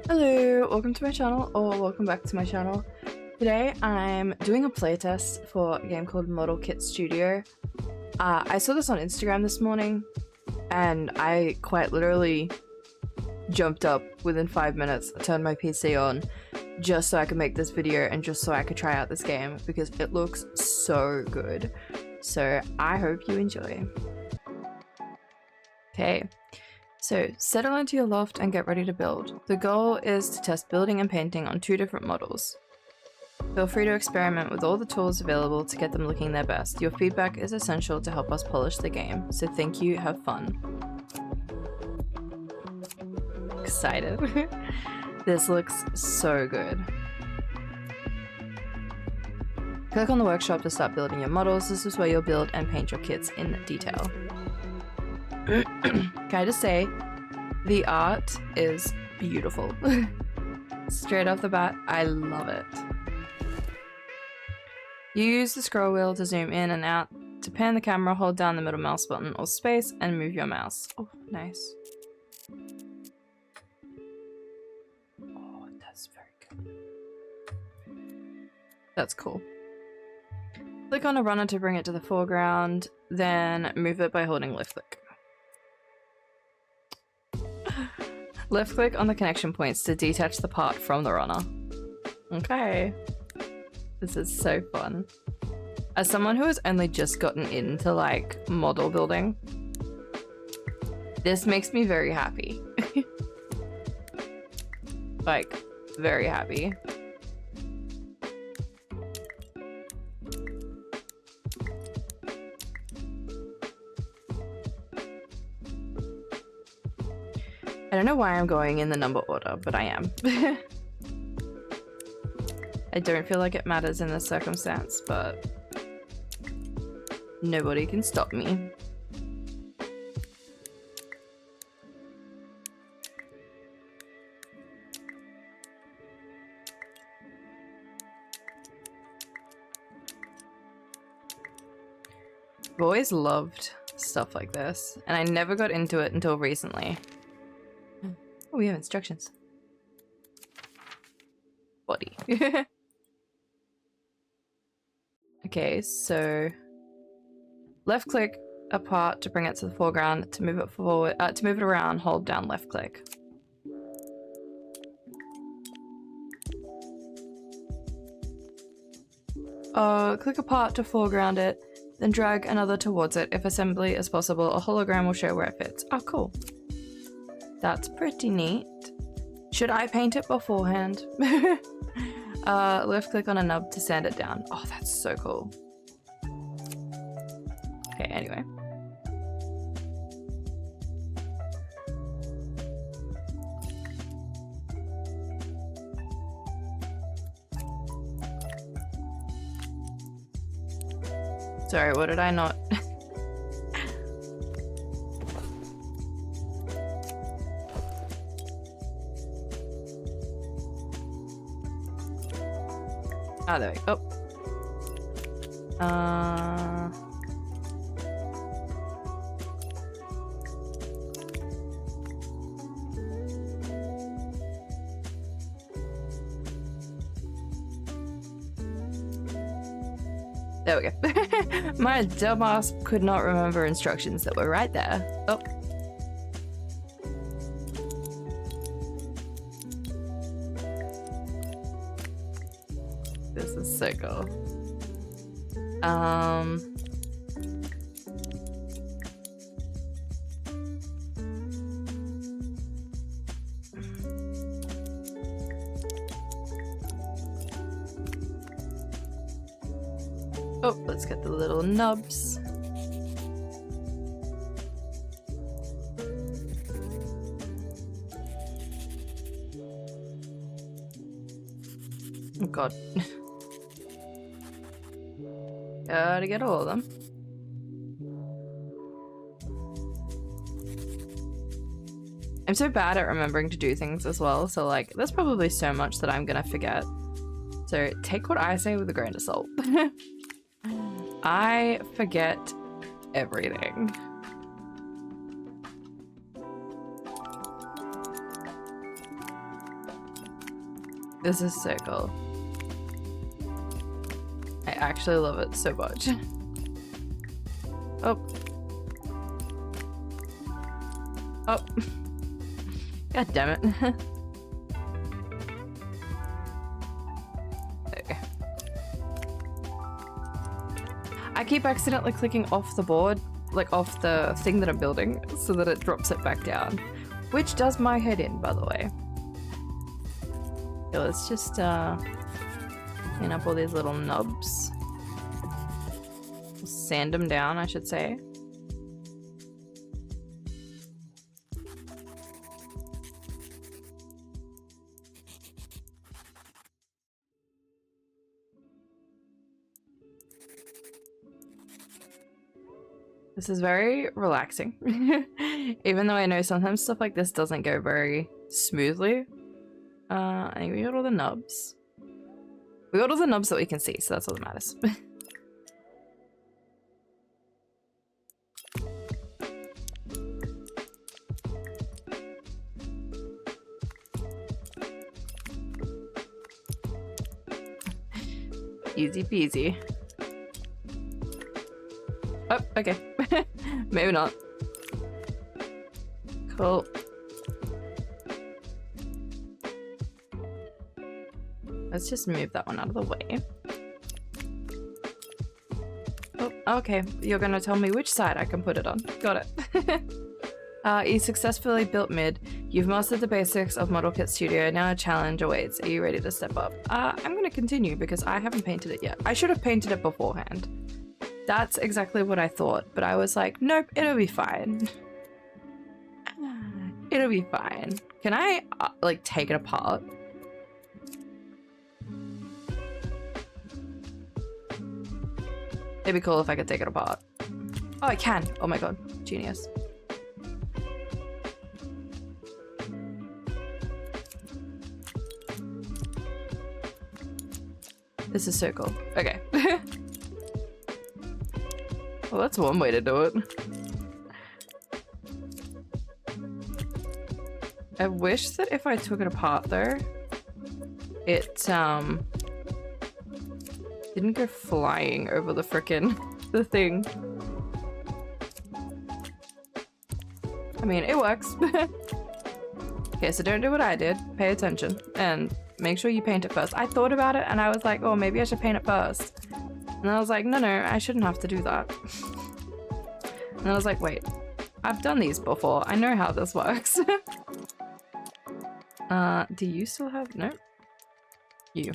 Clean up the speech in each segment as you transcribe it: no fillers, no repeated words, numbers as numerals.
Hello, welcome to my channel, or welcome back to my channel. Today I'm doing a playtest for a game called Model Kit Studio. I saw this on Instagram this morning, and I quite literally jumped up within 5 minutes, turned my PC on, just so I could make this video and just so I could try out this game, because it looks so good. So I hope you enjoy. Okay. So, settle into your loft and get ready to build. The goal is to test building and painting on 2 different models. Feel free to experiment with all the tools available to get them looking their best. Your feedback is essential to help us polish the game, so thank you, have fun. Excited. This looks so good. Click on the workshop to start building your models. This is where you'll build and paint your kits in detail. Can I just say, the art is beautiful. Straight off the bat, I love it. You use the scroll wheel to zoom in and out. To pan the camera, hold down the middle mouse button or space and move your mouse. Oh, nice. Oh, that's very good. That's cool. Click on a runner to bring it to the foreground, then move it by holding left click. Left click on the connection points to detach the part from the runner. Okay. This is so fun. As someone who has only just gotten into like model building, this makes me very happy. Like, very happy. I don't know why I'm going in the number order, but I am. I don't feel like it matters in this circumstance, but nobody can stop me. I've always loved stuff like this, and I never got into it until recently. Oh, we have instructions. Body. Okay, so left click a part to bring it to the foreground. To move it forward, to move it around, hold down left click. Click a part to foreground it, then drag another towards it. If assembly is possible, a hologram will show where it fits. Oh, cool. That's pretty neat. Should I paint it beforehand? Left click on a nub to sand it down. Oh, that's so cool. Okay, anyway. Sorry, what did I not? Oh, there we go. There we go. My dumbass could not remember instructions that were right there. Oh. This is so cool. Oh, let's get the little nubs. Oh god. Gotta get all of them. I'm so bad at remembering to do things as well, so like, there's probably so much that I'm gonna forget. So take what I say with a grain of salt. I forget everything. This is so cool. I actually love it so much. Oh. Oh. God damn it. Okay. I keep accidentally clicking off the board, like off the thing that I'm building, so that it drops it back down. Which does my head in, by the way. Okay, let's just clean up all these little nubs. Sand them down, I should say. This is very relaxing. Even though I know sometimes stuff like this doesn't go very smoothly. I think we got all the nubs. We got all the nubs that we can see, so that's all that matters. Easy peasy. Oh, okay. Maybe not. Cool. Let's just move that one out of the way. Oh, okay. You're gonna tell me which side I can put it on. Got it. You successfully built mid. You've mastered the basics of Model Kit Studio. Now a challenge awaits. Are you ready to step up? I'm gonna continue because I haven't painted it yet. I should have painted it beforehand. That's exactly what I thought, but I was like, nope, it'll be fine. It'll be fine. Can I, like, take it apart? It'd be cool if I could take it apart. Oh, I can. Oh my god. Genius. This is so cool. Okay. Well, that's one way to do it. I wish that if I took it apart though, it didn't go flying over the frickin' the thing. I mean, it works. Okay, so don't do what I did. Pay attention and make sure you paint it first. I thought about it and I was like, oh, maybe I should paint it first. And I was like, no, I shouldn't have to do that. And I was like, wait, I've done these before. I know how this works. Do you still have, no? You.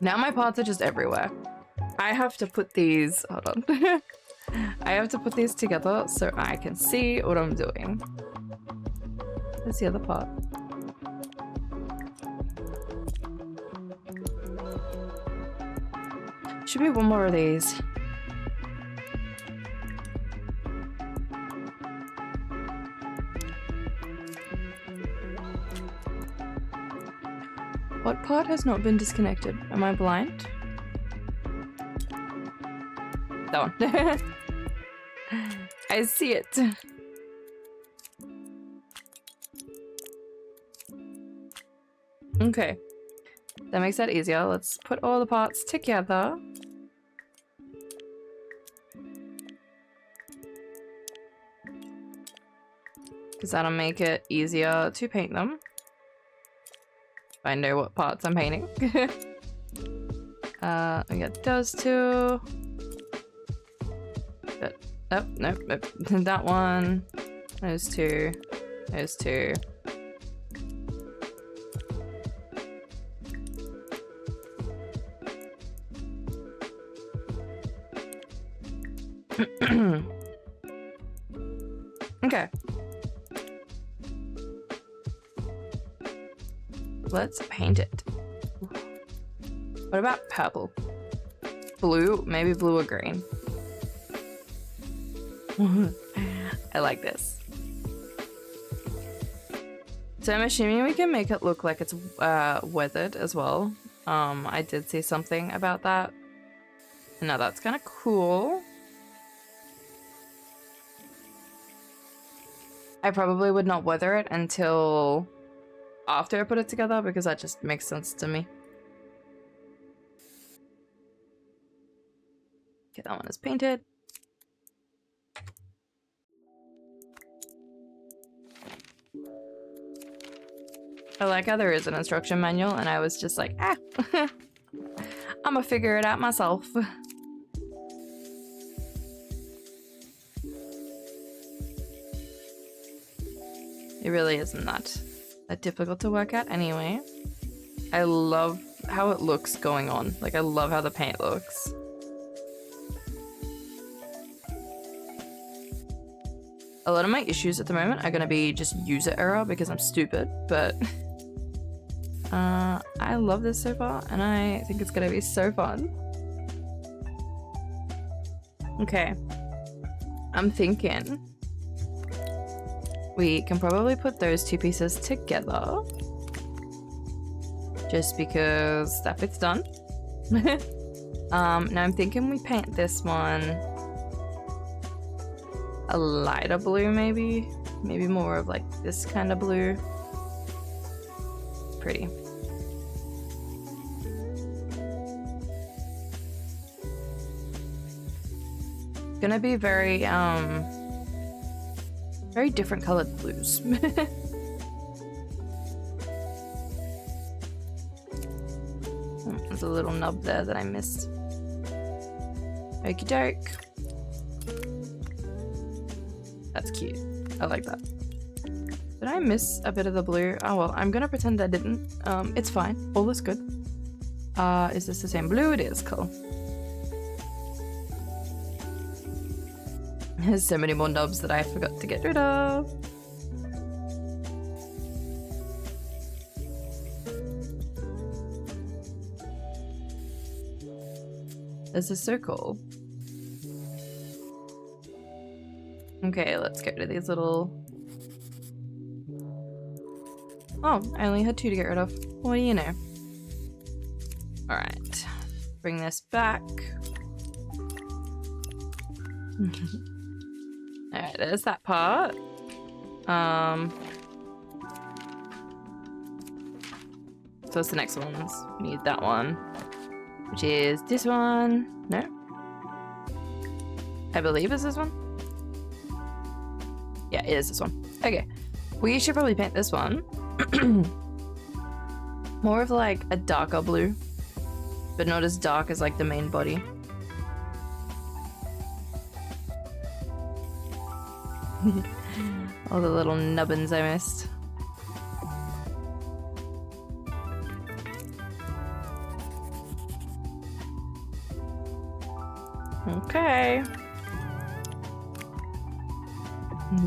Now my parts are just everywhere. I have to put these, hold on. I have to put these together so I can see what I'm doing. Where's the other part? Should be one more of these. What part has not been disconnected? Am I blind? That one. I see it. Okay. That makes that easier. Let's put all the parts together. Because that'll make it easier to paint them. I know what parts I'm painting. We got those two. But, oh, nope. That one. Those two. Those two. Okay. Let's paint it. What about purple? Blue? Maybe blue or green. I like this. So I'm assuming we can make it look like it's weathered as well. I did see something about that. Now that's kind of cool. I probably would not weather it until after I put it together because that just makes sense to me. Okay, that one is painted. I like how there is an instruction manual and I was just like, ah, I'm gonna figure it out myself. It really isn't that difficult to work out anyway. I love how it looks going on. Like, I love how the paint looks. A lot of my issues at the moment are gonna be just user error because I'm stupid, but I love this so far and I think it's gonna be so fun. Okay, I'm thinking we can probably put those two pieces together just because that bit's done. Now I'm thinking we paint this one a lighter blue, maybe more of like this kind of blue. Pretty. Gonna be very very different colored blues. There's a little nub there that I missed. Okie doke. That's cute. I like that. Did I miss a bit of the blue? Oh well, I'm gonna pretend I didn't. It's fine. All is good. Is this the same blue? It is. Cool. There's so many more nubs that I forgot to get rid of. This is so cool. Okay, let's go to these little... Oh, I only had 2 to get rid of. What do you know? Alright. Bring this back. Alright, there's that part. So what's the next ones? We need that one. Which is this one. No? I believe it's this one. Yeah, it is this one. Okay. We should probably paint this one. More of like a darker blue. But not as dark as like the main body. All the little nubbins I missed. Okay.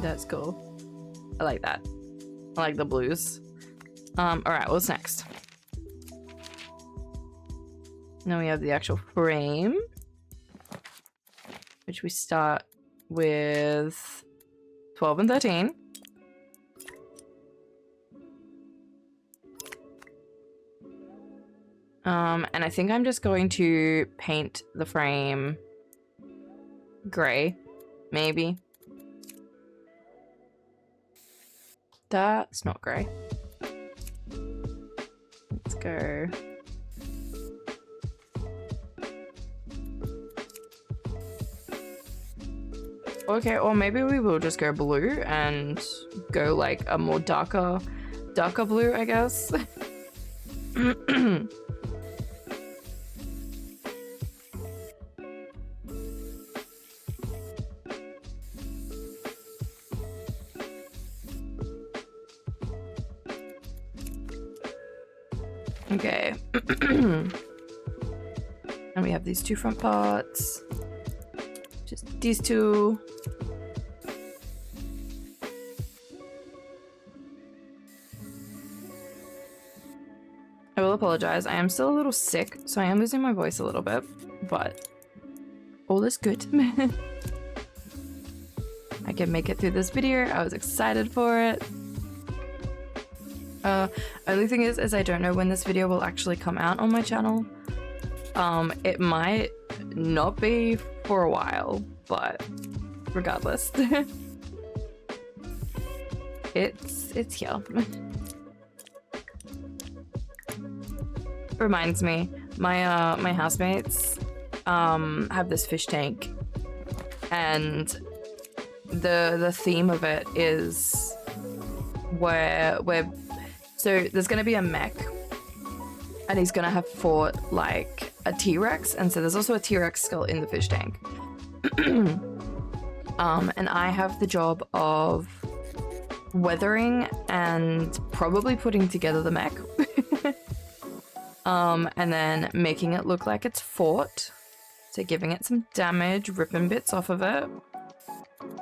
That's cool. I like that. I like the blues. Alright, what's next? Now we have the actual frame. Which we start with 12 and 13. And I think I'm just going to paint the frame gray, maybe. That's not gray. Let's go. Okay, or maybe we will just go blue and go like a more darker blue, I guess. Okay. And we have these 2 front parts. Just these 2. I will apologize. I am still a little sick, so I am losing my voice a little bit, but all is good. I can make it through this video. I was excited for it. Only thing is I don't know when this video will actually come out on my channel. It might not be for a while, but regardless. it's here. reminds me, my housemates have this fish tank, and the theme of it is so there's gonna be a mech, and he's gonna have fought like a T-Rex, and so there's also a T-Rex skull in the fish tank. And I have the job of weathering and probably putting together the mech. And then making it look like it's fought. So giving it some damage, ripping bits off of it.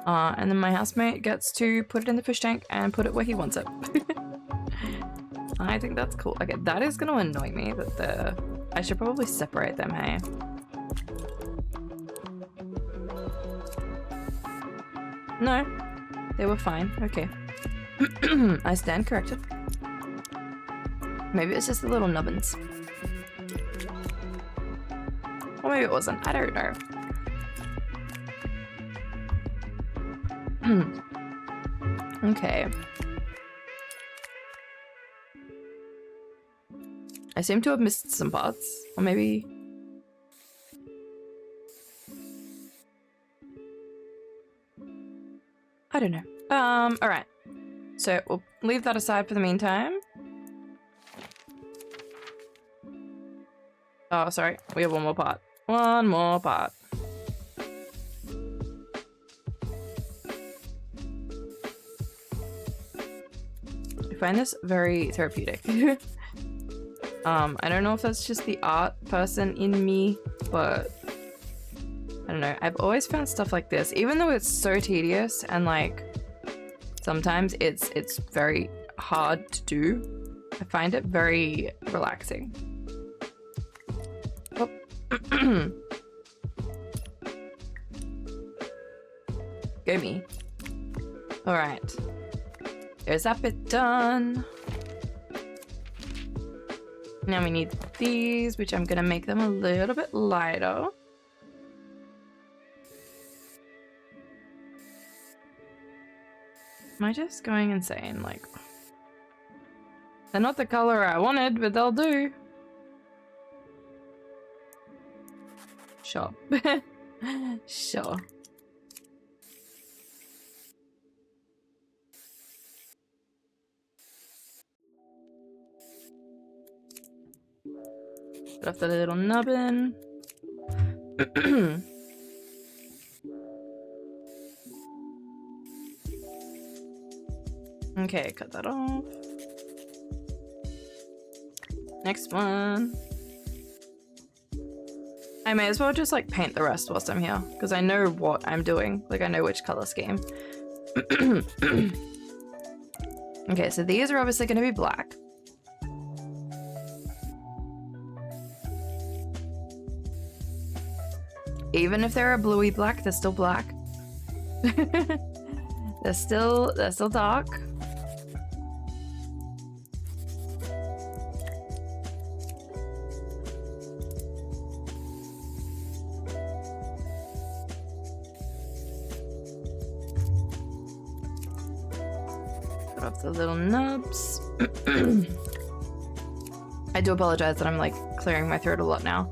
And then my housemate gets to put it in the fish tank and put it where he wants it. I think that's cool. Okay, that is gonna annoy me that I should probably separate them, hey? No, they were fine. Okay. I stand corrected. Maybe it's just the little nubbins. Or maybe it wasn't. I don't know. Okay. I seem to have missed some parts. Or maybe... I don't know. Alright. So we'll leave that aside for the meantime. Oh, sorry. We have one more part. One more part. I find this very therapeutic. I don't know if that's just the art person in me, but I don't know. I've always found stuff like this, even though it's so tedious and like sometimes it's very hard to do, I find it very relaxing. Oh. Go me. Alright. There's that bit done. Now we need these, which I'm gonna make them a little bit lighter. Am I just going insane? Like, they're not the color I wanted, but they'll do. Sure. Sure. Put off the little nubbin. Okay, cut that off. Next one. I may as well just like paint the rest whilst I'm here, because I know what I'm doing. Like I know which color scheme. Okay, so these are obviously going to be black. Even if they're a bluey black, they're still black. They're still dark. Put off the little nubs. I do apologize that I'm like clearing my throat a lot now.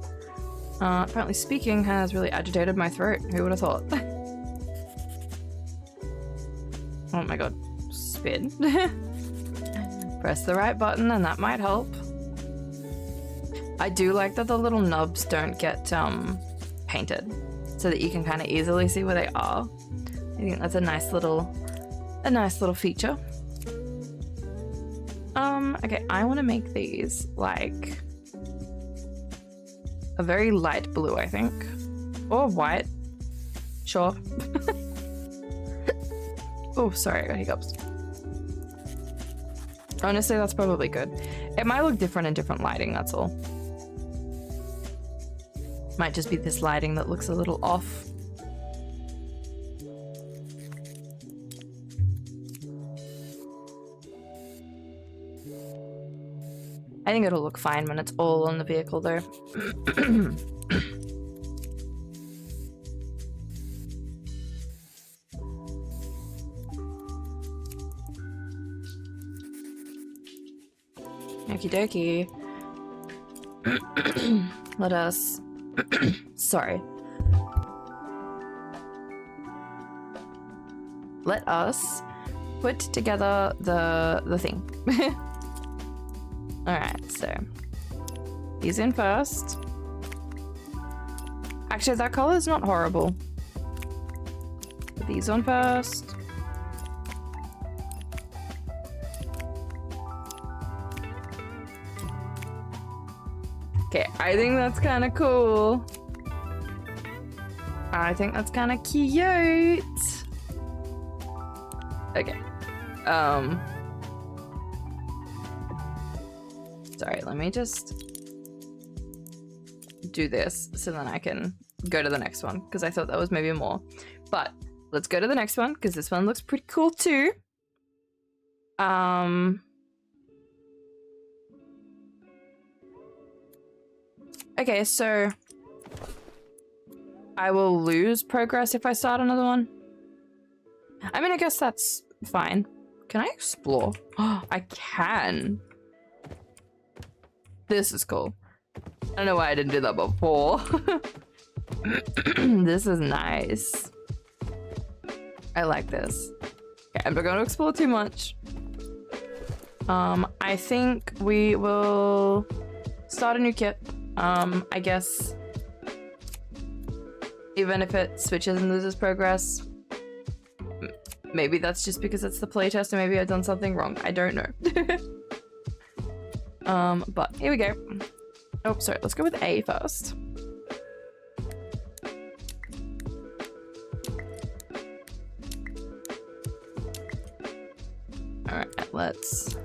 Apparently speaking has really agitated my throat. Who would have thought? Oh my god. Spin. Press the right button and that might help. I do like that the little nubs don't get painted, so that you can kind of easily see where they are. I think that's a nice little feature. Okay, I want to make these like a very light blue, I think. Or white. Sure. Oh, sorry, I got hiccups. Honestly, that's probably good. It might look different in different lighting, that's all. Might just be this lighting that looks a little off. I think it'll look fine when it's all on the vehicle though. Okie dokie. Let us... Sorry. Let us put together the thing. Alright, so... These in first. Actually, that color is not horrible. Put these on first. Okay, I think that's kind of cool. I think that's kind of cute. Okay. Sorry, let me just do this so then I can go to the next one, because I thought that was maybe more. But let's go to the next one, because this one looks pretty cool too. Okay, so I will lose progress if I start another one. I mean, I guess that's fine. Can I explore? Oh, I can. This is cool. I don't know why I didn't do that before. This is nice. I like this. Okay, I'm not going to explore too much. I think we will start a new kit. I guess even if it switches and loses progress, maybe that's just because it's the playtest, or maybe I've done something wrong. I don't know. But here we go. Oh, sorry, let's go with A first. Alright, let's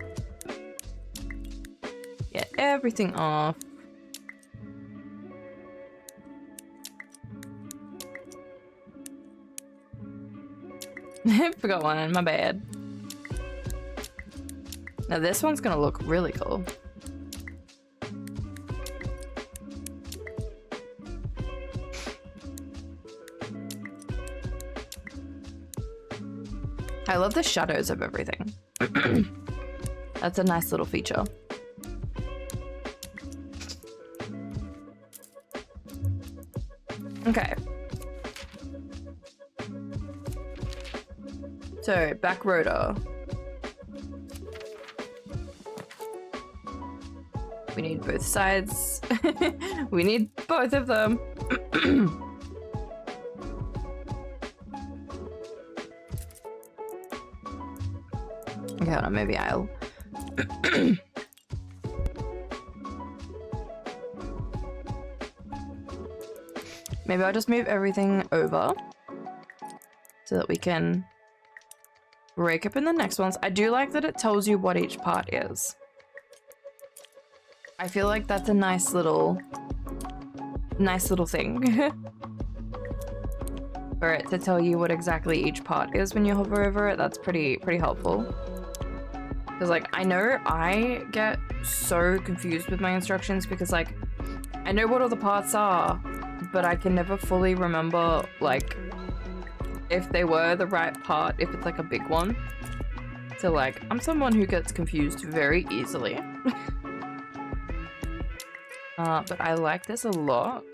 get everything off. Forgot one, my bad. Now this one's gonna look really cool. I love the shadows of everything. That's a nice little feature. Okay. So, back rotor. We need both sides. We need both of them. Okay, hold on, maybe I'll... Maybe I'll just move everything over so that we can break up in the next ones. I do like that it tells you what each part is. I feel like that's a nice little thing. For it to tell you what exactly each part is when you hover over it. That's pretty helpful. Because, like, I know I get so confused with my instructions because, like, I know what all the parts are, but I can never fully remember, like, if they were the right part, if it's, like, a big one. So, like, I'm someone who gets confused very easily. But I like this a lot.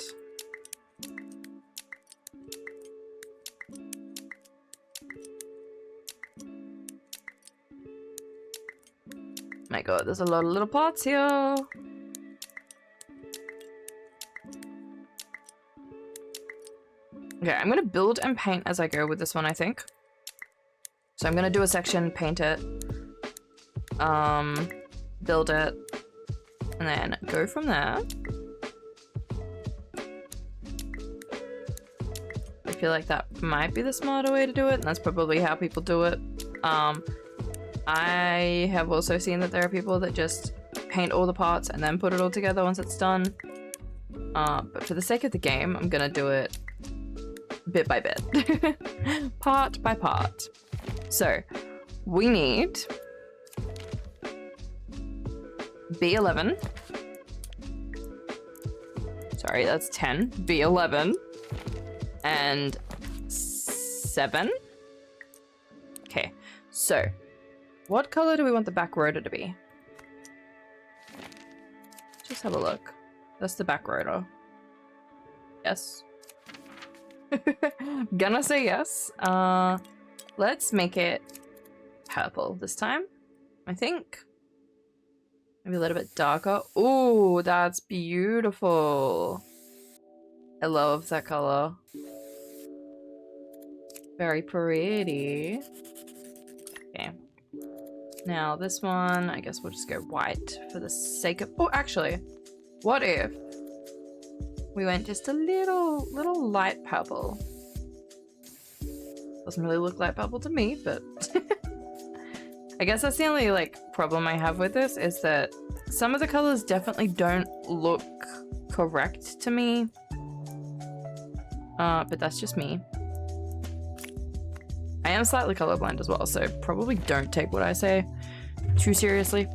My god, there's a lot of little parts here. Okay, I'm gonna build and paint as I go with this one, I think. So I'm gonna do a section, paint it, build it, and then go from there. I feel like that might be the smarter way to do it, and that's probably how people do it. I have also seen that there are people that just paint all the parts and then put it all together once it's done. But for the sake of the game, I'm gonna do it bit by bit. Part by part. So, we need B11. Sorry, that's 10. B11. And 7. Okay, so what color do we want the back rotor to be? Just have a look. That's the back rotor. Yes. Gonna say yes. Let's make it purple this time, I think. Maybe a little bit darker. Ooh, that's beautiful. I love that color. Very pretty. Okay. Now this one, I guess we'll just go white for the sake of... Oh, actually, what if we went just a little light purple? Doesn't really look light purple to me, but I guess that's the only like problem I have with this, is that some of the colors definitely don't look correct to me. But that's just me. I am slightly colorblind as well, so probably don't take what I say too seriously.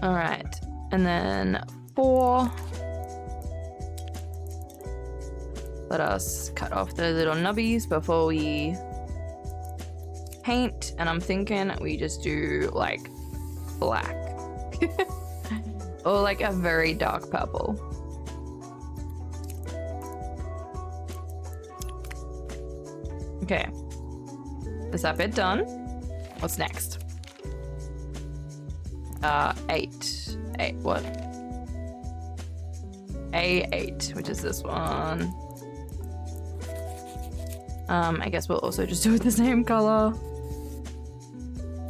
All right, and then 4. Let us cut off the little nubbies before we paint, and I'm thinking we just do like black or like a very dark purple. Okay, is that bit done? What's next? 8. What? A8, which is this one. I guess we'll also just do it the same color,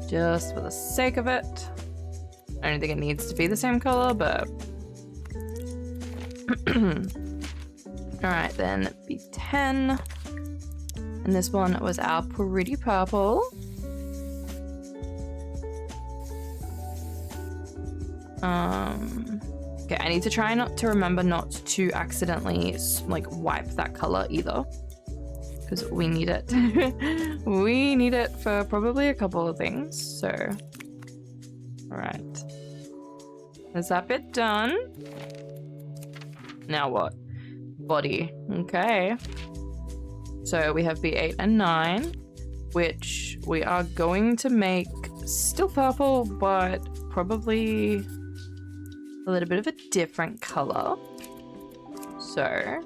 just for the sake of it. I don't think it needs to be the same color, but all right, then B10. And this one was our pretty purple. Okay, I need to try not to remember not to accidentally like wipe that color either, because we need it. We need it for probably a couple of things, so. All right. Is that bit done? Now what? Body, okay. So we have B8 and 9, which we are going to make still purple, but probably a little bit of a different color. So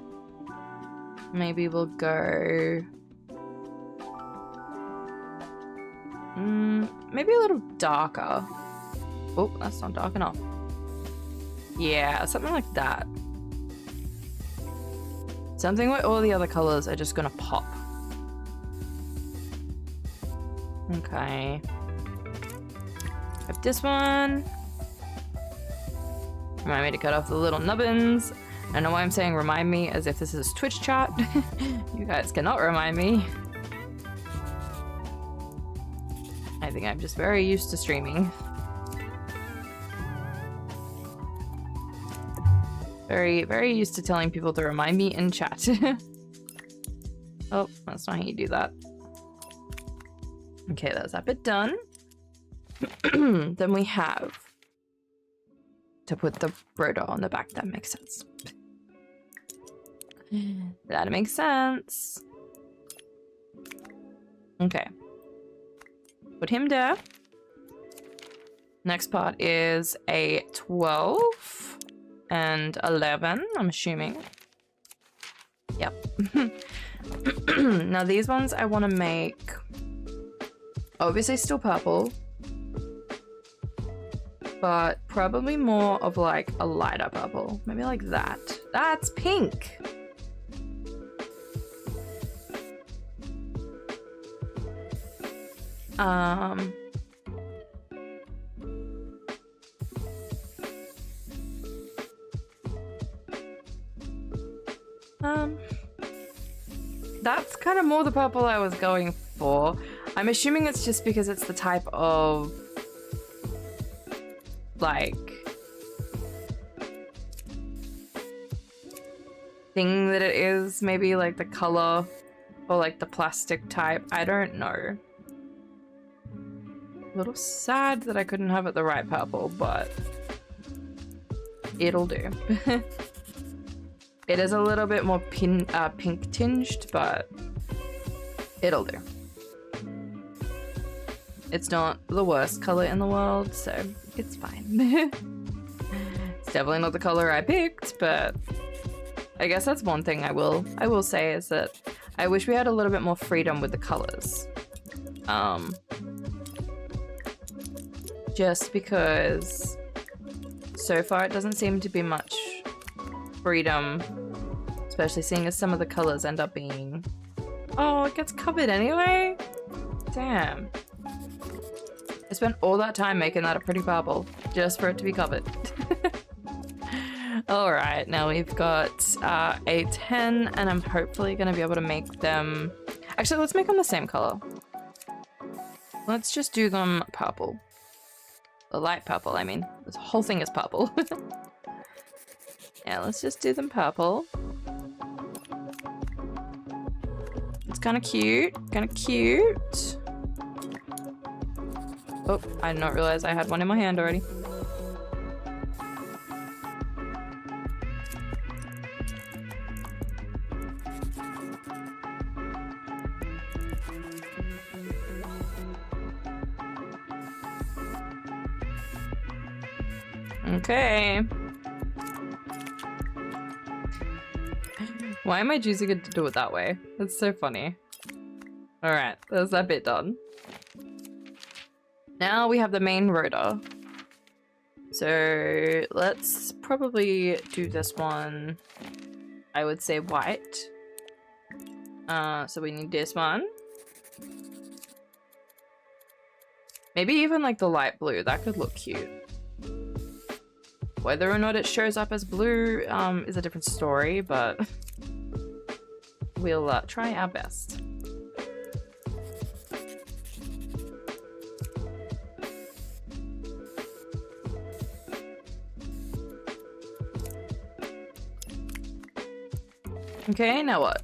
maybe we'll go maybe a little darker. Oh, that's not dark enough. Yeah, something like that. Something where all the other colors are just gonna pop. Okay. Have this one. Remind me to cut off the little nubbins. I don't know why I'm saying remind me as if this is Twitch chat. You guys cannot remind me. I think I'm just very used to streaming. Very, very used to telling people to remind me in chat. Oh, that's not how you do that. Okay, that's that bit done. Then we have to put the rotor on the back. That makes sense. That makes sense. Okay. Put him there. Next part is a 12 and 11, I'm assuming. Yep. Now these ones I want to make obviously still purple, but probably more of like a lighter purple. Maybe like that. That's pink. That's kind of more the purple I was going for. I'm assuming it's just because it's the type of like thing that it is, maybe like the color or like the plastic type. I don't know. A little sad that I couldn't have it the right purple, but it'll do. It is a little bit more pink tinged, but it'll do. It's not the worst color in the world, so it's fine. It's definitely not the color I picked, but I guess that's one thing I will say is that I wish we had a little bit more freedom with the colors. Just because so far it doesn't seem to be much freedom, especially seeing as some of the colors end up being... Oh, it gets covered anyway? Damn. I spent all that time making that a pretty purple just for it to be covered. Alright, now we've got a 10 and I'm hopefully going to be able to make them... Actually, let's make them the same color. Let's just do them purple. A light purple, I mean. This whole thing is purple. Yeah, let's just do them purple. It's kind of cute. Kind of cute. Oh, I did not realize I had one in my hand already. Okay. Why am I choosing it to do it that way? That's so funny. Alright, there's that bit done. Now we have the main rotor. So let's probably do this one, I would say white. So we need this one. Maybe even like the light blue, that could look cute. Whether or not it shows up as blue is a different story, but we'll try our best. Okay, now what?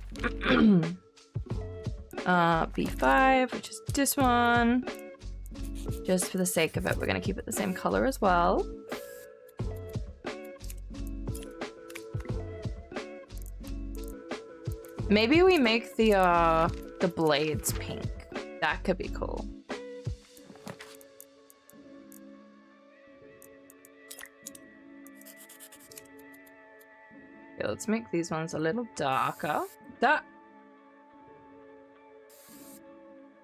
B5, which is this one. Just for the sake of it, we're gonna keep it the same color as well. Maybe we make the blades pink. That could be cool. Okay, let's make these ones a little darker.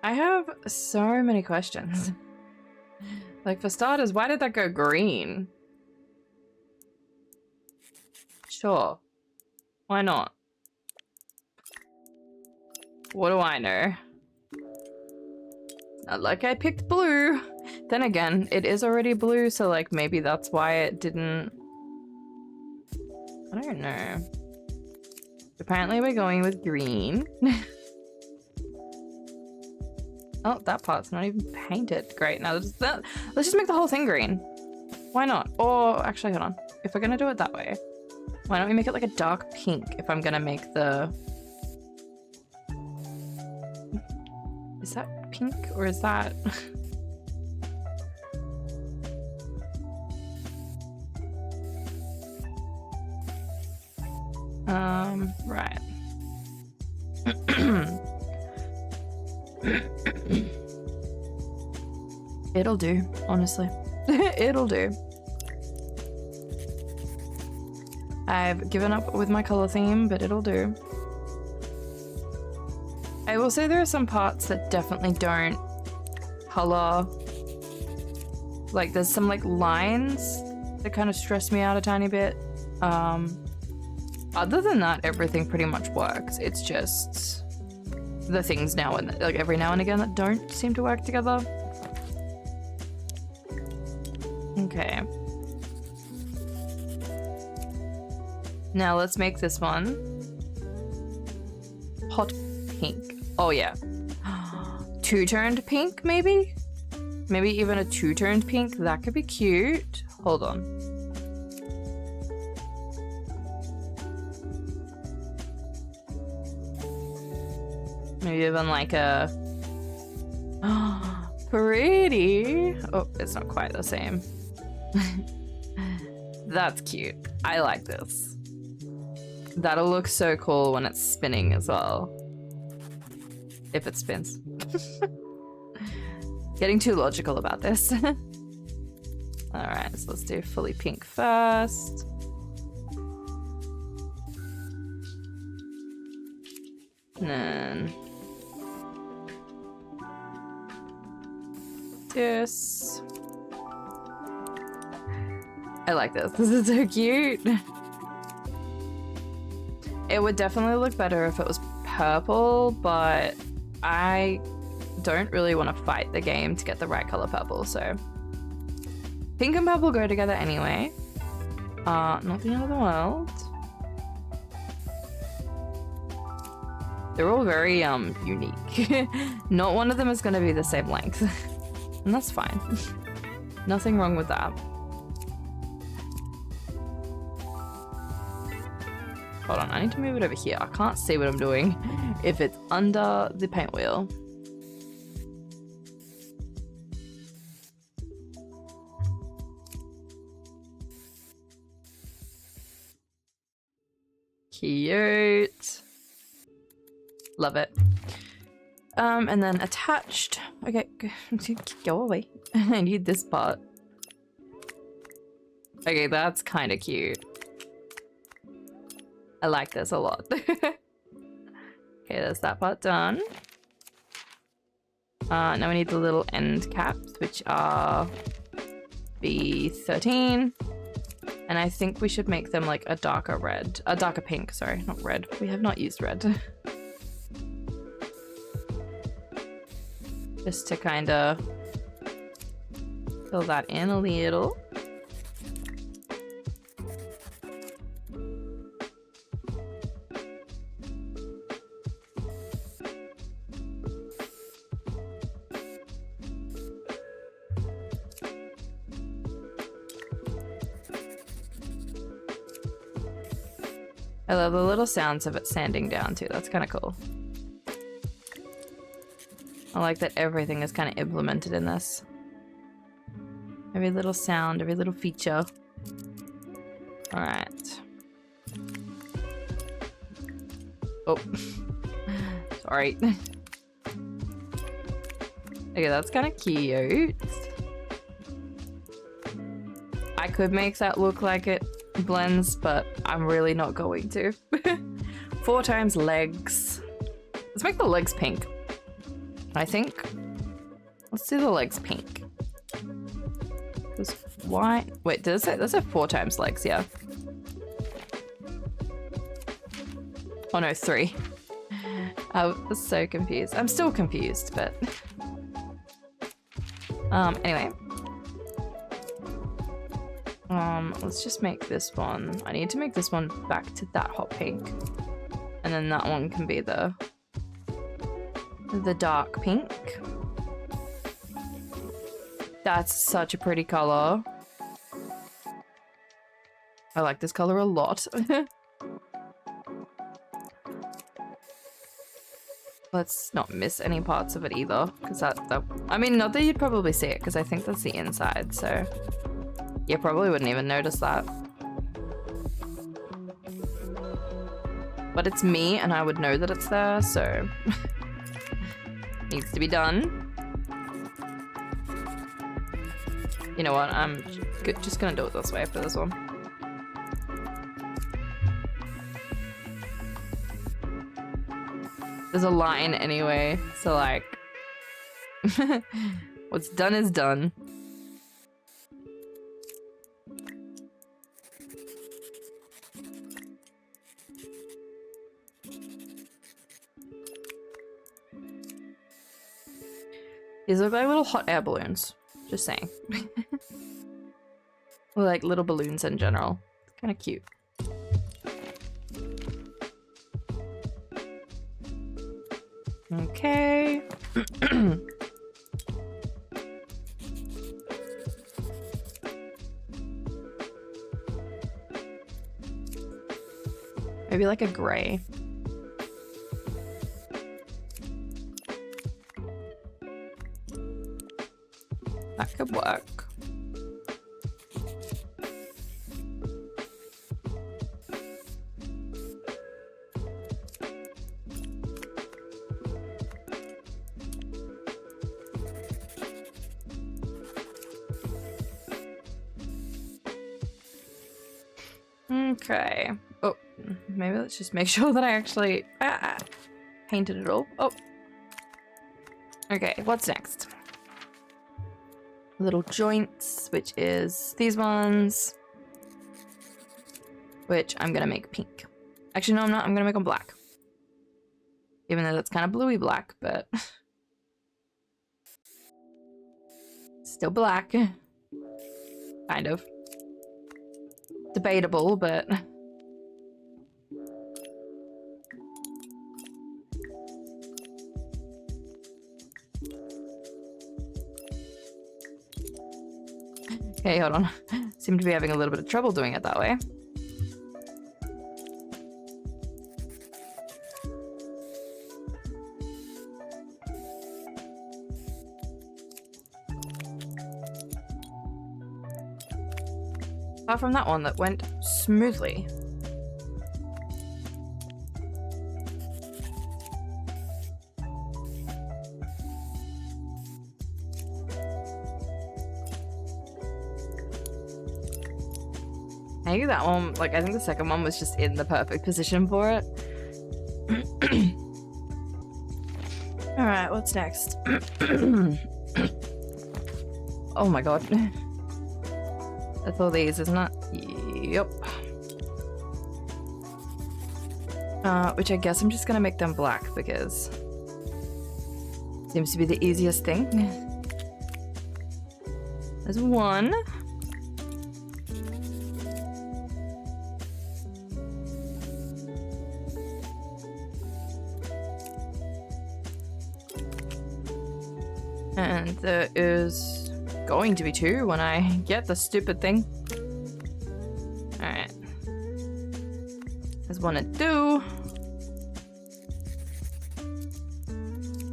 I have so many questions. Like, for starters, why did that go green? Sure. Why not? What do I know? Not like I picked blue. Then again, it is already blue, so like maybe that's why it didn't... I don't know. Apparently we're going with green. Oh, that part's not even painted. Great, now let's just make the whole thing green. Why not? Or, actually, hold on. If we're gonna do it that way, why don't we make it like a dark pink if I'm gonna make the... Is that pink or is that... right. It'll do, honestly. It'll do. I've given up with my color theme, but it'll do. I will say there are some parts that definitely don't color. Like there's some like lines that kind of stress me out a tiny bit. Other than that, everything pretty much works. It's just the things now and like every now and again that don't seem to work together. Okay. Now let's make this one hot pink. Oh yeah. Two-toned pink, maybe? Maybe even a two-toned pink. That could be cute. Hold on. Maybe even like a... pretty! Oh, it's not quite the same. That's cute. I like this. That'll look so cool when it's spinning as well. If it spins. Getting too logical about this. Alright, so let's do fully pink first. And then this. I like this. This is so cute. It would definitely look better if it was purple, but I don't really want to fight the game to get the right color purple, so pink and purple go together anyway. Not the end of the world. They're all very unique. Not one of them is going to be the same length, and that's fine. Nothing wrong with that. Hold on, I need to move it over here. I can't see what I'm doing if it's under the paint wheel. Cute. Love it. And then attached. Okay, go away. I need this part. Okay, that's kind of cute. I like this a lot. Okay, there's that part done. Now we need the little end caps, which are B13. And I think we should make them like a darker red. A darker pink, sorry, not red. We have not used red. Just to kind of fill that in a little. I love the little sounds of it sanding down too. That's kind of cool. I like that everything is kind of implemented in this. Every little sound, every little feature. All right. Oh, sorry. Okay, that's kind of cute. I could make that look like it blends, but I'm really not going to. 4 times legs. Let's make the legs pink. I think. Let's do the legs pink. Because why? Wait, does it say 4 times legs? Yeah. Oh no, 3. I was so confused. I'm still confused, but anyway. Let's just make this one. I need to make this one back to that hot pink. And then that one can be the dark pink. That's such a pretty color. I like this color a lot. Let's not miss any parts of it either, because that I mean, not that you'd probably see it, because I think that's the inside, so you probably wouldn't even notice that. But it's me, and I would know that it's there, so needs to be done. You know what? I'm just gonna do it this way for this one. There's a line anyway, so like, what's done is done. These look like little hot air balloons. Just saying. Or like little balloons in general. Kind of cute. Okay. Maybe like a gray. That could work. Okay. Oh, maybe let's just make sure that I actually painted it all. Oh. Okay, what's next? Little joints, which is these ones. Which I'm gonna make pink. Actually, no, I'm not. I'm gonna make them black. Even though that's kind of bluey black, but... still black. Kind of. Debatable, but... okay, hold on. Seem to be having a little bit of trouble doing it that way. Apart from that one that went smoothly. Maybe that one, like, I think the second one was just in the perfect position for it. Alright, what's next? Oh my god. That's all these, isn't it? Yep. Which I guess I'm just gonna make them black because seems to be the easiest thing. There's one. And there is going to be two when I get the stupid thing. Alright. There's one and two.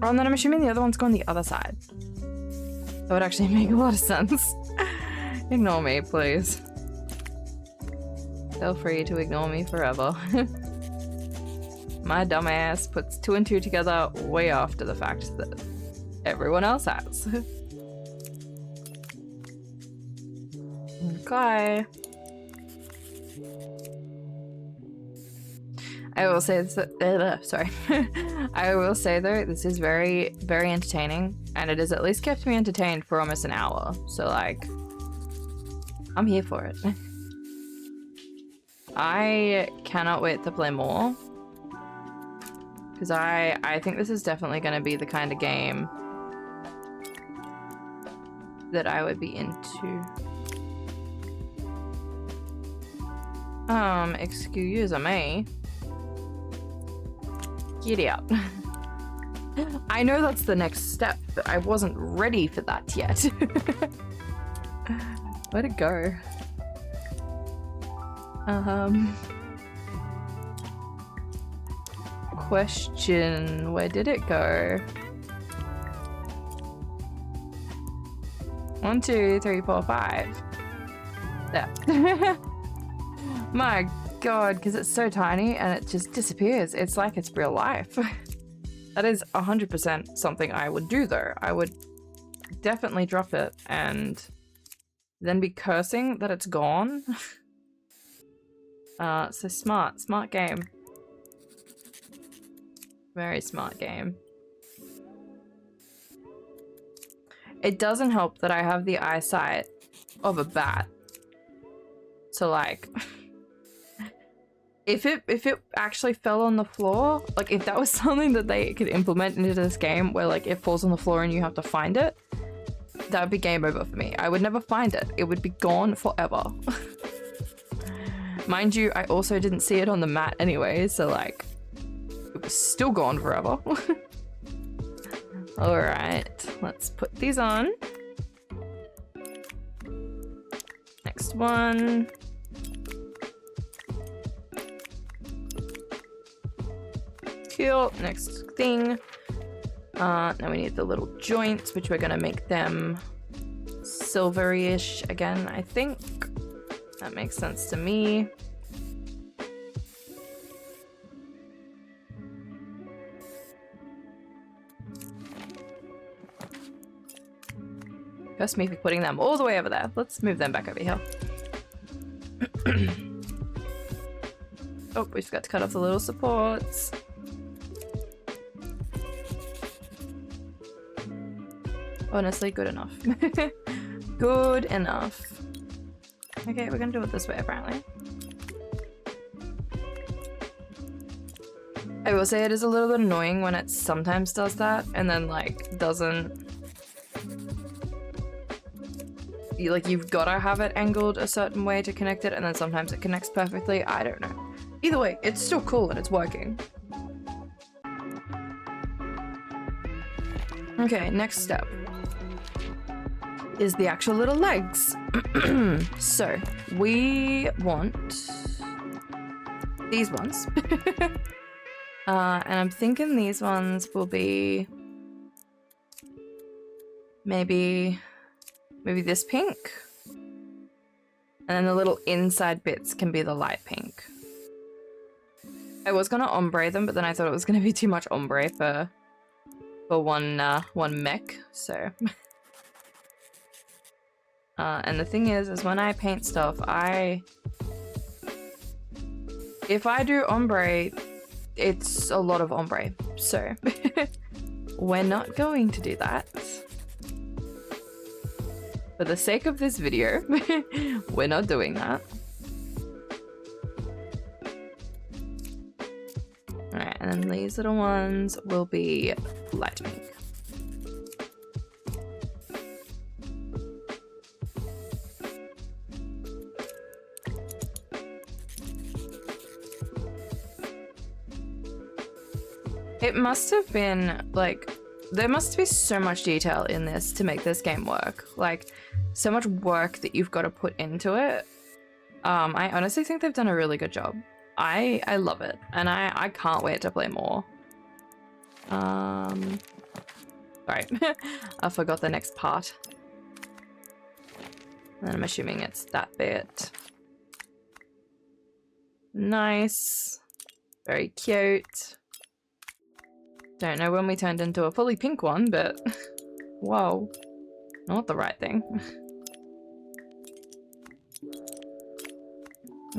Oh, and then I'm assuming the other one's going the other side. That would actually make a lot of sense. Ignore me, please. Feel free to ignore me forever. My dumbass puts two and two together way after the fact that everyone else has. Okay. I will say this, sorry. I will say though, this is very, very entertaining, and it has at least kept me entertained for almost an hour. So like, I'm here for it. I cannot wait to play more, because I think this is definitely going to be the kind of game that I would be into. Excuse me. Giddy up. I know that's the next step, but I wasn't ready for that yet. Where'd it go? Question, where did it go? 1, 2, 3, 4, 5. There. My god, because it's so tiny and it just disappears. It's like it's real life. That is 100% something I would do though. I would definitely drop it and then be cursing that it's gone. So smart game. Very smart game. It doesn't help that I have the eyesight of a bat. So like, if it actually fell on the floor, like if that was something that they could implement into this game where like it falls on the floor and you have to find it, that would be game over for me. I would never find it. It would be gone forever. Mind you, I also didn't see it on the mat anyway, so like, it was still gone forever. Alright, let's put these on. Next one. Cool, next thing. Now we need the little joints, which we're gonna make them silvery-ish again, I think. That makes sense to me. Curse me for putting them all the way over there. Let's move them back over here. Oh, we just got to cut off the little supports. Honestly, good enough. Good enough. Okay, we're gonna do it this way, apparently. I will say it is a little bit annoying when it sometimes does that and then like doesn't. Like you've gotta have it angled a certain way to connect it and then sometimes it connects perfectly. I don't know. Either way, it's still cool and it's working. Okay, next step is the actual little legs. So we want these ones. And I'm thinking these ones will be maybe this pink. And then the little inside bits can be the light pink. I was gonna ombre them, but then I thought it was gonna be too much ombre for one mech, so. And the thing is when I paint stuff, if I do ombre, it's a lot of ombre, so we're not going to do that. For the sake of this video, we're not doing that. Alright, and then these little ones will be light pink. It must have been, like, there must be so much detail in this to make this game work. Like, so much work that you've got to put into it. I honestly think they've done a really good job. I love it, and I can't wait to play more. Sorry, I forgot the next part. And I'm assuming it's that bit. Nice. Very cute. Don't know when we turned into a fully pink one, but whoa, not the right thing.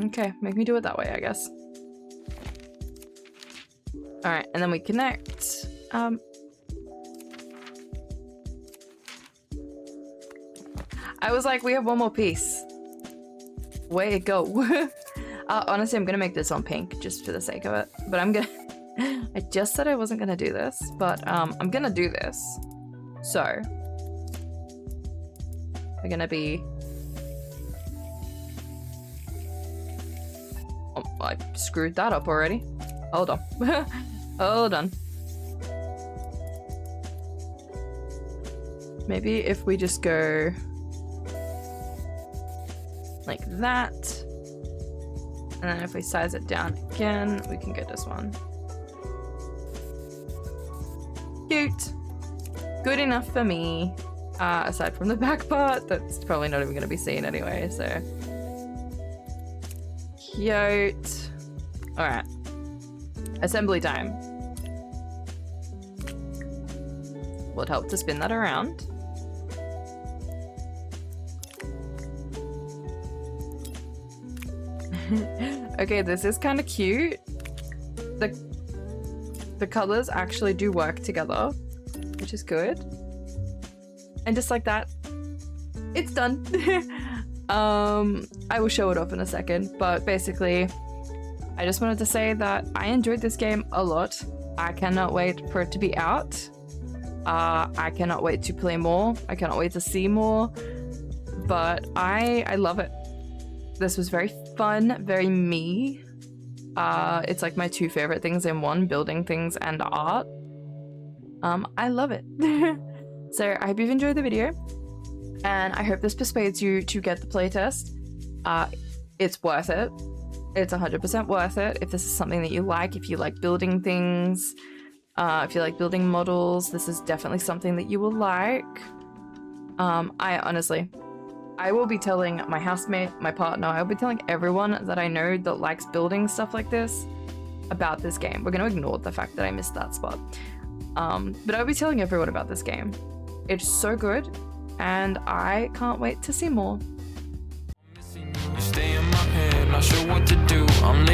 Okay, make me do it that way, I guess. Alright, and then we connect. I was like, we have one more piece. Way to go. Honestly, I'm gonna make this on pink just for the sake of it, but I'm gonna I just said I wasn't gonna do this, but I'm gonna do this. So we're gonna be. Oh, I screwed that up already. Hold on. Hold on. Maybe if we just go like that, and then if we size it down again, we can get this one. Cute. Good enough for me. Aside from the back part, that's probably not even going to be seen anyway, so. Cute. Alright. Assembly time. Would help to spin that around. Okay, this is kind of cute. The colors actually do work together, which is good. And just like that, it's done. I will show it off in a second, but basically, I just wanted to say that I enjoyed this game a lot. I cannot wait for it to be out. I cannot wait to play more. I cannot wait to see more. But I love it. This was very fun, very me. It's like my two favorite things in one, building things and art. I love it. So I hope you've enjoyed the video, and I hope this persuades you to get the playtest. It's worth it. It's 100% worth it if this is something that you like, if you like building things, if you like building models, this is definitely something that you will like. I will be telling my housemate, my partner, I'll be telling everyone that I know that likes building stuff like this about this game. We're going to ignore the fact that I missed that spot. But I'll be telling everyone about this game. It's so good, and I can't wait to see more. You stay in my head, not sure what to do. I'm